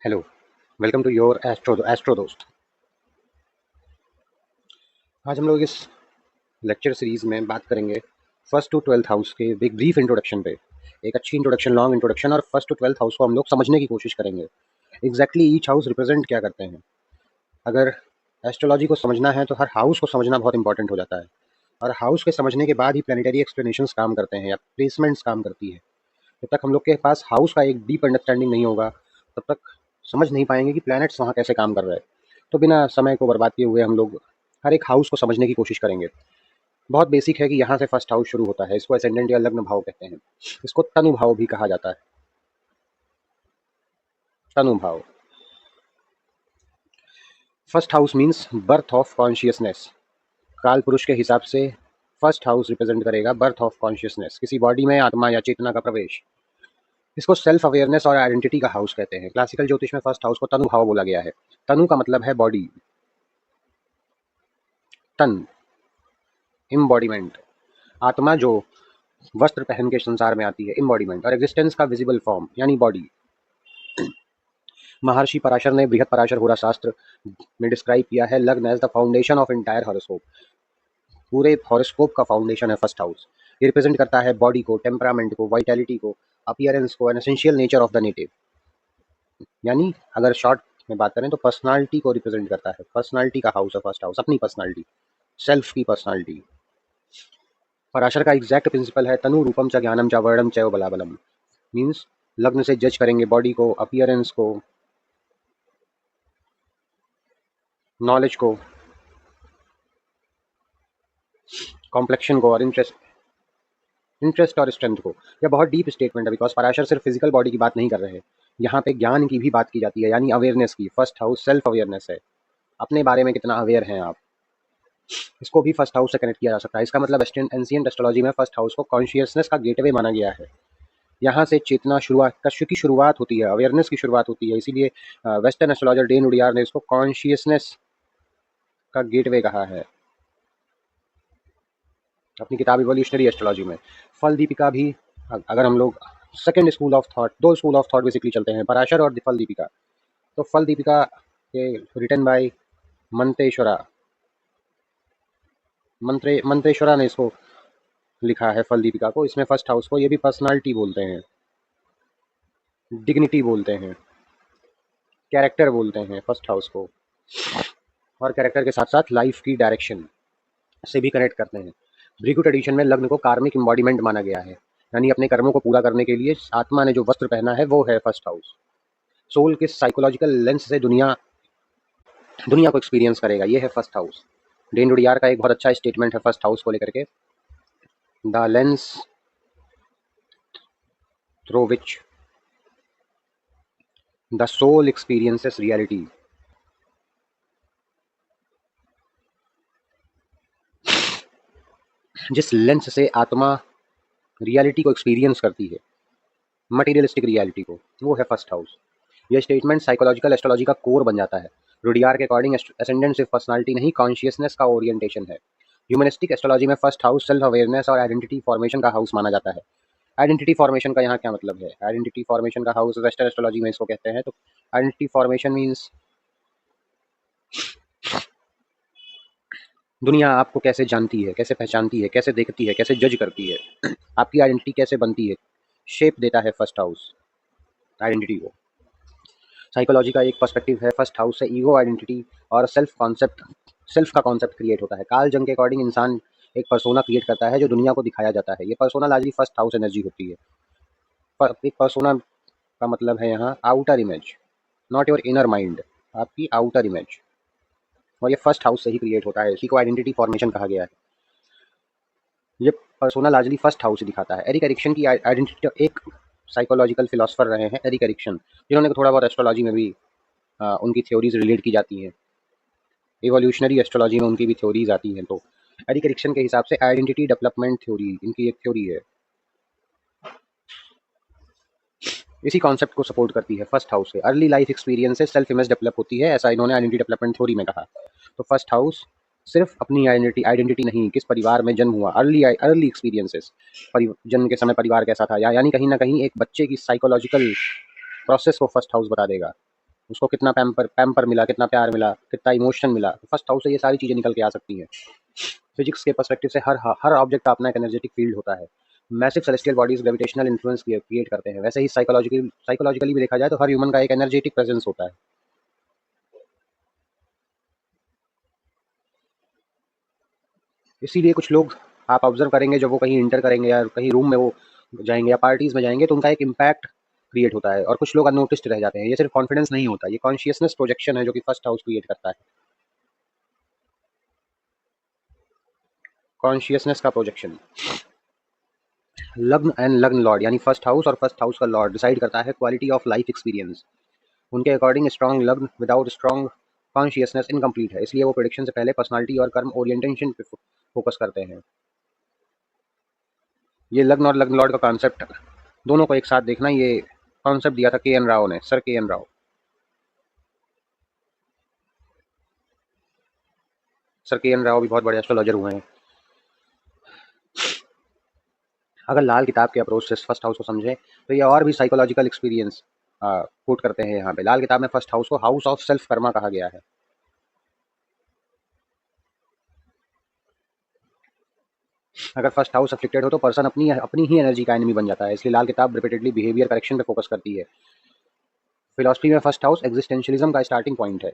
Hello, welcome to your astro दोस्त। आज हम लोग इस लेक्चर सीरीज में बात करेंगे फर्स्ट टू ट्वेल्थ हाउस के एक ब्रीफ इंट्रोडक्शन पे। एक अच्छी इंट्रोडक्शन, लॉन्ग इंट्रोडक्शन, और फर्स्ट टू ट्वेल्थ हाउस को हम लोग समझने की कोशिश करेंगे। एग्जैक्टली ईच हाउस रिप्रेजेंट क्या करते हैं। अगर एस्ट्रोलॉजी को समझना है तो हर हाउस को समझना बहुत इंपॉर्टेंट हो जाता है, और हाउस के समझने के बाद ही प्लानिटरी एक्सप्लेनेशंस काम करते हैं या प्लेसमेंट्स काम करती है। जब तक हम लोग के पास हाउस का एक डीप अंडरस्टैंडिंग नहीं होगा, तब तक समझ नहीं पाएंगे कि प्लैनेट्स वहाँ कैसे काम कर रहे हैं। तो बिना समय को बर्बाद किए हुए हम लोग हर एक हाउस को समझने की कोशिश करेंगे। बहुत बेसिक है कि यहाँ से फर्स्ट हाउस शुरू होता है। इसको असेंडेंट या लग्न भाव कहते हैं। इसको तनु भाव भी कहा जाता है। तनु भाव। First house means birth of consciousness. काल पुरुष के हिसाब से फर्स्ट हाउस रिप्रेजेंट करेगा बर्थ ऑफ कॉन्शियसनेस, किसी बॉडी में आत्मा या चेतना का प्रवेश। इसको सेल्फ अवेयरनेस और आइडेंटिटी का हाउस कहते हैं। क्लासिकल ज्योतिष में फर्स्ट हाउस को तनु भाव बोला गया है। तनु का मतलब है बॉडी, तन, इम्बॉडीमेंट। आत्मा जो वस्त्र पहन के संसार में आती है, इम्बॉडीमेंट। और एग्जिस्टेंस का विजिबल फॉर्म यानी बॉडी। महर्षि पराशर ने बृहद पराशर होरा शास्त्र में डिस्क्राइब किया है lagna as the foundation of entire horoscope. पूरे हॉरोस्कोप का फाउंडेशन है फर्स्ट हाउस। ये रिप्रेजेंट करता है बॉडी को, टेम्परामेंट को, वाइटैलिटी को, अपीयरेंस को, an essential nature of the native. यानी अगर शॉर्ट में बात करें तो पर्सनालिटी को रिप्रेजेंट करता है। पर्सनालिटी का हाउस है फर्स्ट हाउस, अपनी पर्सनालिटी, सेल्फ की पर्सनालिटी। पराशर का एग्जैक्ट प्रिंसिपल है तनु रूपम च ज्ञानम च वर्णम च बलाबलम। मीन्स लग्न से जज करेंगे बॉडी को, अपीयरेंस को, नॉलेज को, कॉम्प्लेक्शन को, और इंटरेस्ट और स्ट्रेंथ को। यह बहुत डीप स्टेटमेंट है, बिकॉज पराशर सिर्फ फिजिकल बॉडी की बात नहीं कर रहे हैं। यहाँ पे ज्ञान की भी बात की जाती है, यानी अवेयरनेस की। फर्स्ट हाउस सेल्फ अवेयरनेस है। अपने बारे में कितना अवेयर हैं आप, इसको भी फर्स्ट हाउस से कनेक्ट किया जा सकता है। इसका मतलब एंशिएंट एस्ट्रोलॉजी में फर्स्ट हाउस को कॉन्शियसनेस का गेटवे माना गया है। यहाँ से चेतना शुरुआत, कश्य की शुरुआत होती है, अवेयरनेस की शुरुआत होती है। इसीलिए वेस्टर्न एस्ट्रोलॉजर डेन उडियार ने इसको कॉन्शियसनेस का गेटवे कहा है अपनी किताब इवोल्यूशनरी एस्ट्रोलॉजी में। फल दीपिका भी, अगर हम लोग सेकेंड स्कूल ऑफ थॉट, दो स्कूल ऑफ थॉट बेसिकली चलते हैं, पराशर और फल दीपिका। तो फल दीपिका के रिटन बाय मंतेश्वरा, मंत्रेश्वरा ने इसको लिखा है फल दीपिका को। इसमें फर्स्ट हाउस को ये भी पर्सनालिटी बोलते हैं, डिग्निटी बोलते हैं, कैरेक्टर बोलते हैं फर्स्ट हाउस को। और कैरेक्टर के साथ साथ लाइफ की डायरेक्शन से भी कनेक्ट करते हैं। भृगु ट्रेडिशन में लग्न को कार्मिक इम्बॉडीमेंट माना गया है, यानी अपने कर्मों को पूरा करने के लिए आत्मा ने जो वस्त्र पहना है वो है फर्स्ट हाउस। सोल के साइकोलॉजिकल लेंस से दुनिया दुनिया को एक्सपीरियंस करेगा, ये है फर्स्ट हाउस। डेन डुडियार का एक बहुत अच्छा स्टेटमेंट है फर्स्ट हाउस को लेकर के। The lens through which the soul experiences reality. जिस लेंस से आत्मा रियलिटी को एक्सपीरियंस करती है, मटेरियलिस्टिक रियलिटी को, वो है फर्स्ट हाउस। यह स्टेटमेंट साइकोलॉजिकल एस्ट्रोलॉजी का कोर बन जाता है। रुडियार के अकॉर्डिंग एसेंडेंट सिर्फ पर्सनालिटी नहीं, कॉन्शियसनेस का ओरिएंटेशन है। ह्यूमनिस्टिक एस्ट्रोलॉजी में फर्स्ट हाउस सेल्फ अवेयरनेस और आइडेंटिटी फॉर्मेशन का हाउस माना जाता है। आइडेंटिटी फॉर्मेशन का यहाँ क्या मतलब है? आइडेंटिटी फॉर्मेशन का हाउस वेस्टर्न एस्ट्रोलॉजी में इसको कहते हैं। तो आइडेंटिटी फॉर्मेशन मीन्स दुनिया आपको कैसे जानती है, कैसे पहचानती है, कैसे देखती है, कैसे जज करती है, आपकी आइडेंटिटी कैसे बनती है, शेप देता है फर्स्ट हाउस आइडेंटिटी को। साइकोलॉजी का एक पर्सपेक्टिव है फर्स्ट हाउस से ईगो, आइडेंटिटी और सेल्फ का कॉन्सेप्ट क्रिएट होता है। कार्ल जंग के अकॉर्डिंग इंसान एक पर्सोना क्रिएट करता है जो दुनिया को दिखाया जाता है। ये persona largely first house energy होती है। एक पर्सोना का मतलब है यहाँ outer image, not your inner mind, आपकी आउटर इमेज। और ये फर्स्ट हाउस से ही क्रिएट होता है, इसी को आइडेंटिटी फॉर्मेशन कहा गया है। ये पर्सोना लार्जली फर्स्ट हाउस से दिखाता है। एरिक एरिक्सन की आइडेंटिटी, एक साइकोलॉजिकल फिलोसफर रहे हैं एरिक एरिक्सन, जिन्होंने थोड़ा बहुत एस्ट्रोलॉजी में भी उनकी थ्योरीज रिलेट की जाती हैं। इवोल्यूशनरी एस्ट्रोलॉजी में उनकी भी थ्योरीज आती हैं। तो एरिक एरिक्सन के हिसाब से आइडेंटिटी डेवलपमेंट थ्योरी इनकी एक थ्योरी है। इसी कॉन्सेप्ट को सपोर्ट करती है फर्स्ट हाउस से। अर्ली लाइफ एक्सपीरियंस से सेल्फ इमेज डेवलप होती है, ऐसा इन्होंने आइडेंटिटी डेवलपमेंट थ्योरी में कहा। तो फर्स्ट हाउस सिर्फ अपनी आइडेंटिटी नहीं, किस परिवार में जन्म हुआ, अर्ली एक्सपीरियंसेस, जन्म के समय परिवार कैसा था, यानी कहीं ना कहीं एक बच्चे की साइकोलॉजिकल प्रोसेस को फर्स्ट हाउस बता देगा। उसको कितना पैम्पर पैम्पर मिला, कितना प्यार मिला, कितना इमोशन मिला। फर्स्ट हाउस से ये सारी चीज़ें निकल के आ सकती हैं। फिजिक्स के पर्सपेक्टिव से हर ऑब्जेक्ट का अपना एक एनर्जेटिक फील्ड होता है। Massive celestial bodies gravitational influence create करते हैं। वैसे ही साइकोलॉजिकली भी देखा जाए तो हर ह्यूमन का एक एनर्जेटिक प्रेजेंस होता है। इसीलिए कुछ लोग आप ऑब्जर्व करेंगे जब वो कहीं इंटर करेंगे या कहीं रूम में वो जाएंगे या पार्टीज में जाएंगे तो उनका एक इम्पैक्ट क्रिएट होता है और कुछ लोग अननोटिस्ड रह जाते हैं। ये सिर्फ कॉन्फिडेंस नहीं होता, ये कॉन्शियसनेस प्रोजेक्शन है जो कि फर्स्ट हाउस क्रिएट करता है। कॉन्शियसनेस का प्रोजेक्शन। लग्न एंड लग्न लॉर्ड यानी फर्स्ट हाउस और फर्स्ट हाउस का लॉर्ड डिसाइड करता है क्वालिटी ऑफ लाइफ एक्सपीरियंस। उनके अकॉर्डिंग स्ट्रॉन्ग लग्न विदाउट स्ट्रॉन्ग कॉन्शियसनेस इनकम्प्लीट है, इसलिए वो प्रेडिक्शन से पहले पर्सनालिटी और कर्म ओरिएंटेशन पे फोकस करते हैं। ये लग्न और लग्न लॉर्ड का कॉन्सेप्ट दोनों को एक साथ देखना, ये कॉन्सेप्ट दिया था के एन राव ने, सर के एन राव। सर के एन राव भी बहुत बड़े एस्ट्रोलॉजर हुए हैं। अगर लाल किताब के अप्रोच से फर्स्ट हाउस को समझें तो ये और भी साइकोलॉजिकल एक्सपीरियंस कोट करते हैं यहाँ पे। लाल किताब में फर्स्ट हाउस को हाउस ऑफ सेल्फ कर्मा कहा गया है। अगर फर्स्ट हाउस अफ्लिक्टेड हो तो पर्सन अपनी अपनी ही एनर्जी का एनिमी बन जाता है, इसलिए लाल किताब रिपीटेडली बिहेवियर करेक्शन पे फोकस करती है। फिलॉसफी में फर्स्ट हाउस एग्जिस्टेंशियलिज्म का स्टार्टिंग पॉइंट है।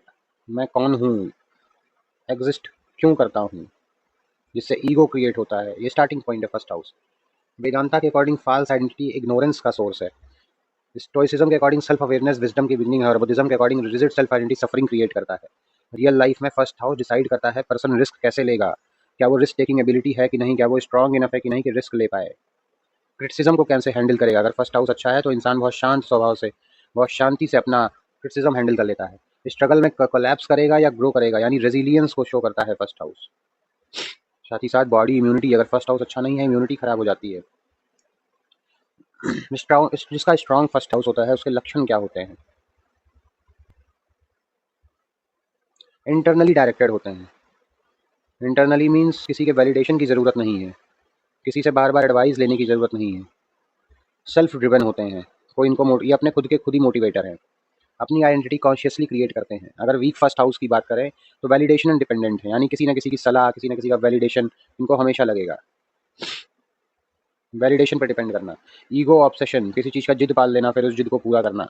मैं कौन हूँ, एग्जिस्ट क्यों करता हूँ, जिससे ईगो क्रिएट होता है, ये स्टार्टिंग पॉइंट है फर्स्ट हाउस। वेदांता के अकॉर्डिंग फॉल्स आइडेंटिटी इग्नोरेंस का सोर्स है। स्टोइसिज्म के अकॉर्डिंग सेल्फ अवेयरनेस विजडम की बिगनिंग है और बुद्धिज्म के according rigid self identity suffering create करता है। रियल लाइफ में फर्स्ट हाउस डिसाइड करता है पर्सन रिस्क कैसे लेगा, क्या वो रिस्क टेकिंग एबिलिटी है कि नहीं, क्या वो स्ट्रॉन्ग इनफ है कि नहीं कि रिस्क ले पाए। क्रिटिसिज्म को कैसे हैंडल करेगा, अगर फर्स्ट हाउस अच्छा है तो इंसान बहुत शांत स्वभाव से बहुत शांति से अपना क्रिटिसिज्म हैंडल कर लेता है। स्ट्रगल में कोलैप्स करेगा या ग्रो करेगा, यानी रेजिलियंस को शो करता है फर्स्ट हाउस। साथ ही साथ बॉडी इम्यूनिटी, अगर फर्स्ट हाउस अच्छा नहीं है इम्यूनिटी खराब हो जाती है। जिसका स्ट्रॉन्ग फर्स्ट हाउस होता है उसके लक्षण क्या होते हैं, इंटरनली डायरेक्टेड होते हैं। इंटरनली मीन्स किसी के वैलिडेशन की ज़रूरत नहीं है, किसी से बार बार एडवाइस लेने की ज़रूरत नहीं है। सेल्फ ड्रिवन होते हैं, कोई इनको ये अपने खुद ही मोटिवेटर हैं, अपनी आइडेंटिटी कॉन्शियसली क्रिएट करते हैं। अगर वीक फर्स्ट हाउस की बात करें तो वैलिडेशन इंडिपेंडेंट है, यानी किसी न किसी की सलाह, किसी न किसी का वैलिडेशन इनको हमेशा लगेगा। वैलिडेशन पर डिपेंड करना। ईगो ऑब्सेशन, किसी चीज़ का जिद पाल लेना, फिर उस जिद को पूरा करना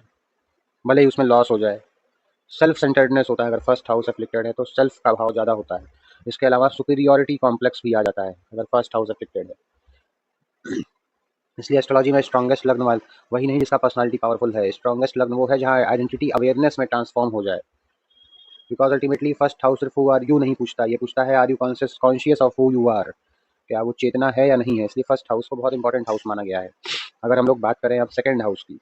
भले ही उसमें लॉस हो जाए। सेल्फ सेंटर्डनेस होता है, अगर फर्स्ट हाउस अफ्लिक्टेड है तो सेल्फ का भाव ज़्यादा होता है। इसके अलावा सुपीरियॉरिटी कॉम्प्लेक्स भी आ जाता है अगर फर्स्ट हाउस अफ्लिक्टेड है। इसलिए एस्ट्रोलॉजी में स्ट्रॉन्गेस्ट लग्न वाल वही नहीं जिसका पर्सनालिटी पावरफुल है। स्ट्रॉन्गेस्ट लग्न वो है जहाँ आइडेंटिटी अवेयरनेस में ट्रांसफॉर्म हो जाए। बिकॉज अल्टीमेटली फर्स्ट हाउस सिर्फ हु आर यू नहीं पूछता, ये पूछता है are you conscious of who you are, क्या वो चेतना है या नहीं है। इसलिए फर्स्ट हाउस को बहुत इंपॉर्टेंट हाउस माना गया है। अगर हम लोग बात करें अब सेकंड हाउस की,